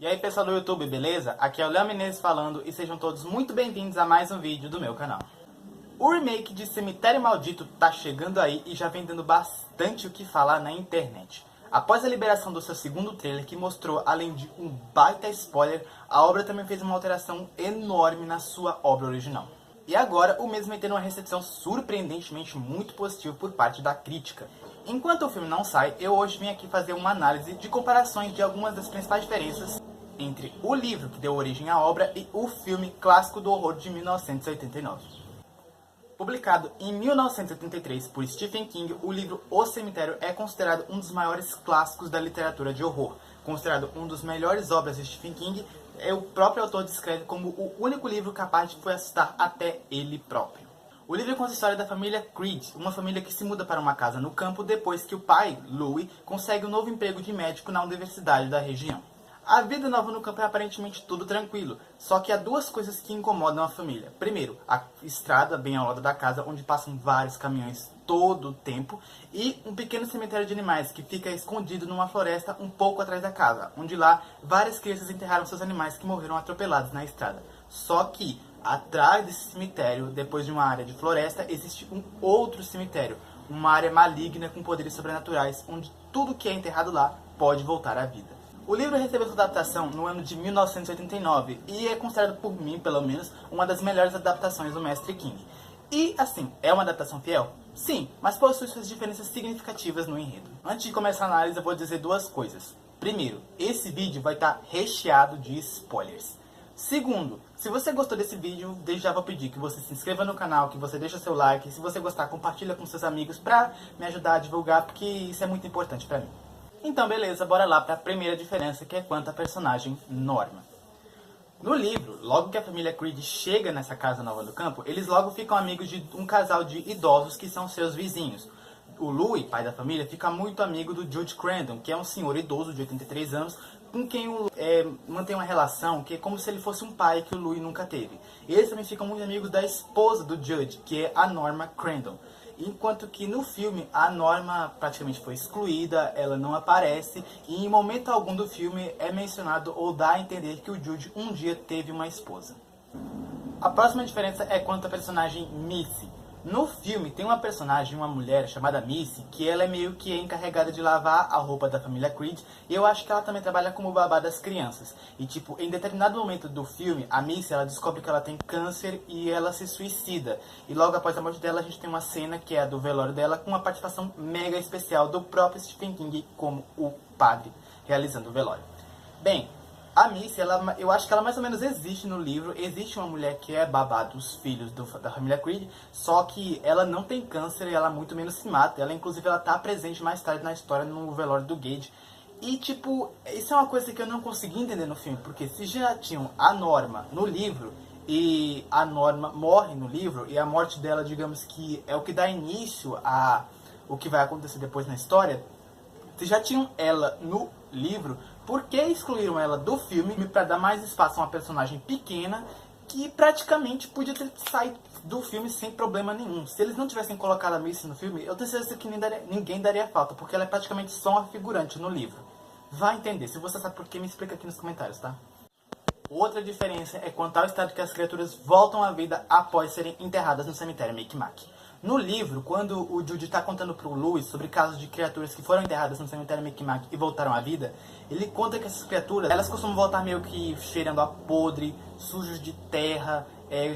E aí pessoal do YouTube, beleza? Aqui é o Léo Menezes falando e sejam todos muito bem-vindos a mais um vídeo do meu canal. O remake de Cemitério Maldito tá chegando aí e já vem dando bastante o que falar na internet. Após a liberação do seu segundo trailer, que mostrou, além de um baita spoiler, a obra também fez uma alteração enorme na sua obra original. E agora, o mesmo vem tendo uma recepção surpreendentemente muito positiva por parte da crítica. Enquanto o filme não sai, eu hoje vim aqui fazer uma análise de comparações de algumas das principais diferenças entre o livro que deu origem à obra e o filme clássico do horror de 1989. Publicado em 1983 por Stephen King, o livro O Cemitério é considerado um dos maiores clássicos da literatura de horror. Considerado um dos melhores obras de Stephen King, o próprio autor descreve como o único livro capaz de assustar até ele próprio. O livro conta a história da família Creed, uma família que se muda para uma casa no campo depois que o pai, Louis, consegue um novo emprego de médico na universidade da região. A vida nova no campo é aparentemente tudo tranquilo, só que há duas coisas que incomodam a família. Primeiro, a estrada bem ao lado da casa, onde passam vários caminhões todo o tempo, e um pequeno cemitério de animais que fica escondido numa floresta um pouco atrás da casa, onde lá várias crianças enterraram seus animais que morreram atropelados na estrada. Só que, atrás desse cemitério, depois de uma área de floresta, existe um outro cemitério, uma área maligna com poderes sobrenaturais, onde tudo que é enterrado lá pode voltar à vida. O livro recebeu sua adaptação no ano de 1989 e é considerado por mim, pelo menos, uma das melhores adaptações do Mestre King. E, assim, é uma adaptação fiel? Sim, mas possui suas diferenças significativas no enredo. Antes de começar a análise, eu vou dizer duas coisas. Primeiro, esse vídeo vai estar recheado de spoilers. Segundo, se você gostou desse vídeo, desde já vou pedir que você se inscreva no canal, que você deixe seu like, e se você gostar, compartilha com seus amigos pra me ajudar a divulgar, porque isso é muito importante pra mim. Então beleza, bora lá para a primeira diferença, que é quanto à personagem Norma. No livro, logo que a família Creed chega nessa casa nova do campo, eles logo ficam amigos de um casal de idosos que são seus vizinhos. O Louis, pai da família, fica muito amigo do Jude Crandon, que é um senhor idoso de 83 anos, com quem o mantém uma relação que é como se ele fosse um pai que o Louis nunca teve. Eles também ficam muito amigos da esposa do Jude, que é a Norma Crandon. Enquanto que no filme a Norma praticamente foi excluída, ela não aparece e em momento algum do filme é mencionado ou dá a entender que o Jude um dia teve uma esposa. A próxima diferença é quanto à personagem Missy. No filme tem uma personagem, uma mulher chamada Missy, que ela é meio que encarregada de lavar a roupa da família Creed, e eu acho que ela também trabalha como babá das crianças. E tipo, em determinado momento do filme, a Missy, ela descobre que ela tem câncer e ela se suicida. E logo após a morte dela, a gente tem uma cena que é a do velório dela, com uma participação mega especial do próprio Stephen King como o padre, realizando o velório. Bem, a Missy, eu acho que ela mais ou menos existe no livro. Existe uma mulher que é babá dos filhos da família Creed, só que ela não tem câncer e ela muito menos se mata. Ela, inclusive, ela tá presente mais tarde na história no velório do Gage. E, tipo, isso é uma coisa que eu não consegui entender no filme, porque se já tinham a Norma no livro, e a Norma morre no livro, e a morte dela, digamos que é o que dá início a o que vai acontecer depois na história, se já tinham ela no livro, por que excluíram ela do filme para dar mais espaço a uma personagem pequena que praticamente podia ter saído do filme sem problema nenhum? Se eles não tivessem colocado a Missy no filme, eu tenho certeza que ninguém daria falta, porque ela é praticamente só uma figurante no livro. Vai entender. Se você sabe por que, me explica aqui nos comentários, tá? Outra diferença é quanto ao estado que as criaturas voltam à vida após serem enterradas no cemitério Micmac. No livro, quando o Jude está contando para o Louis sobre casos de criaturas que foram enterradas no cemitério Micmac e voltaram à vida, ele conta que essas criaturas, elas costumam voltar meio que cheirando a podre, sujos de terra,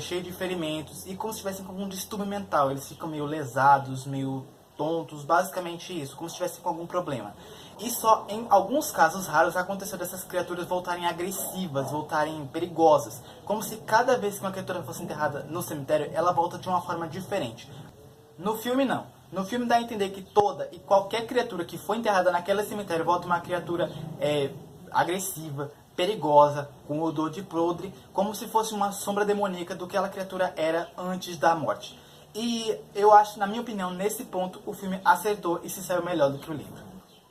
cheios de ferimentos, e como se tivessem com algum distúrbio mental. Eles ficam meio lesados, meio tontos, basicamente isso, como se tivessem com algum problema. E só em alguns casos raros aconteceu dessas criaturas voltarem agressivas, voltarem perigosas, como se cada vez que uma criatura fosse enterrada no cemitério, ela volta de uma forma diferente. No filme não. No filme dá a entender que toda e qualquer criatura que foi enterrada naquele cemitério volta uma criatura agressiva, perigosa, com odor de podre, como se fosse uma sombra demoníaca do que aquela criatura era antes da morte. E eu acho, na minha opinião, nesse ponto o filme acertou e se saiu melhor do que o livro.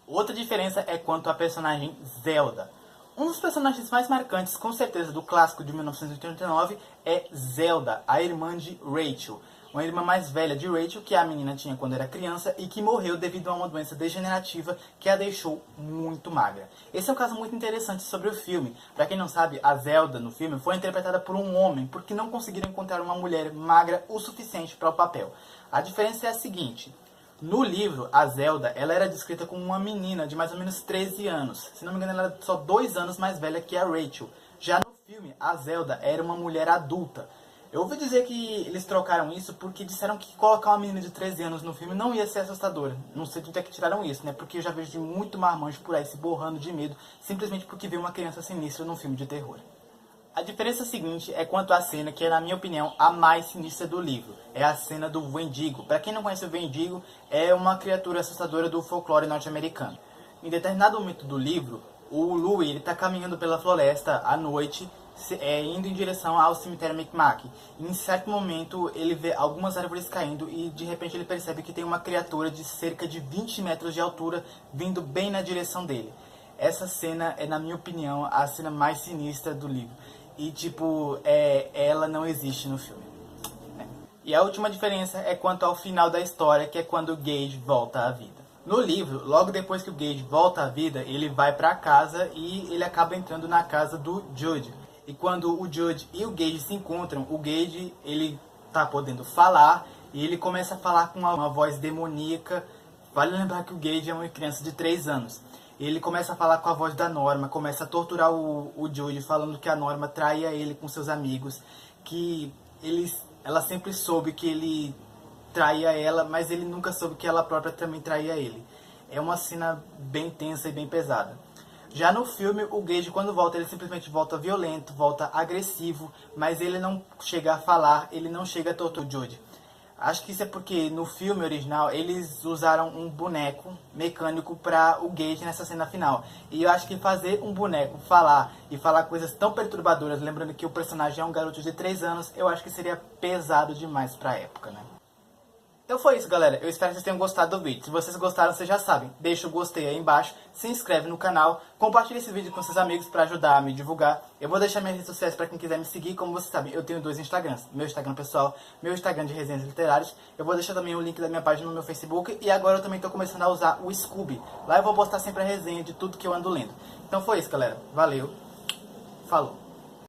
Outra diferença é quanto à personagem Zelda. Um dos personagens mais marcantes, com certeza, do clássico de 1989 é Zelda, a irmã de Rachel. uma irmã mais velha de Rachel, que a menina tinha quando era criança e que morreu devido a uma doença degenerativa que a deixou muito magra. Esse é um caso muito interessante sobre o filme. Pra quem não sabe, a Zelda no filme foi interpretada por um homem porque não conseguiram encontrar uma mulher magra o suficiente para o papel. A diferença é a seguinte: no livro, a Zelda, ela era descrita como uma menina de mais ou menos 13 anos. Se não me engano, ela era só 2 anos mais velha que a Rachel. Já no filme, a Zelda era uma mulher adulta. Eu ouvi dizer que eles trocaram isso porque disseram que colocar uma menina de 13 anos no filme não ia ser assustadora. Não sei de onde é que tiraram isso, né? Porque eu já vejo de muito marmanjo por aí se borrando de medo, simplesmente porque vê uma criança sinistra num filme de terror. A diferença seguinte é quanto à cena que é, na minha opinião, a mais sinistra do livro. É a cena do Wendigo. Para quem não conhece o Wendigo, é uma criatura assustadora do folclore norte-americano. Em determinado momento do livro, o Louis está caminhando pela floresta à noite, indo em direção ao cemitério Micmac. Em certo momento, ele vê algumas árvores caindo e de repente ele percebe que tem uma criatura de cerca de 20 metros de altura vindo bem na direção dele. Essa cena é, na minha opinião, a cena mais sinistra do livro. E, tipo, ela não existe no filme. E a última diferença é quanto ao final da história, que é quando o Gage volta à vida. No livro, logo depois que o Gage volta à vida, ele vai pra casa e ele acaba entrando na casa do Jude. E quando o Jude e o Gage se encontram, o Gage, ele tá podendo falar e ele começa a falar com uma voz demoníaca. Vale lembrar que o Gage é uma criança de 3 anos. Ele começa a falar com a voz da Norma, começa a torturar o Jude, falando que a Norma traía ele com seus amigos, que ela sempre soube que ele traía ela, mas ele nunca soube que ela própria também traía ele. É uma cena bem tensa e bem pesada. Já no filme, o Gage, quando volta, ele simplesmente volta violento, volta agressivo, mas ele não chega a falar, ele não chega a torturar o Jude. Acho que isso é porque no filme original eles usaram um boneco mecânico para o Gage nessa cena final. E eu acho que fazer um boneco falar e falar coisas tão perturbadoras, lembrando que o personagem é um garoto de 3 anos, eu acho que seria pesado demais pra época, né? Então foi isso, galera. Eu espero que vocês tenham gostado do vídeo. Se vocês gostaram, vocês já sabem. Deixa o gostei aí embaixo, se inscreve no canal, compartilha esse vídeo com seus amigos para ajudar a me divulgar. Eu vou deixar minhas redes sociais para quem quiser me seguir. Como vocês sabem, eu tenho 2 Instagrams. Meu Instagram pessoal, meu Instagram de resenhas literárias. Eu vou deixar também o link da minha página no meu Facebook. E agora eu também estou começando a usar o Scooby. Lá eu vou postar sempre a resenha de tudo que eu ando lendo. Então foi isso, galera. Valeu. Falou.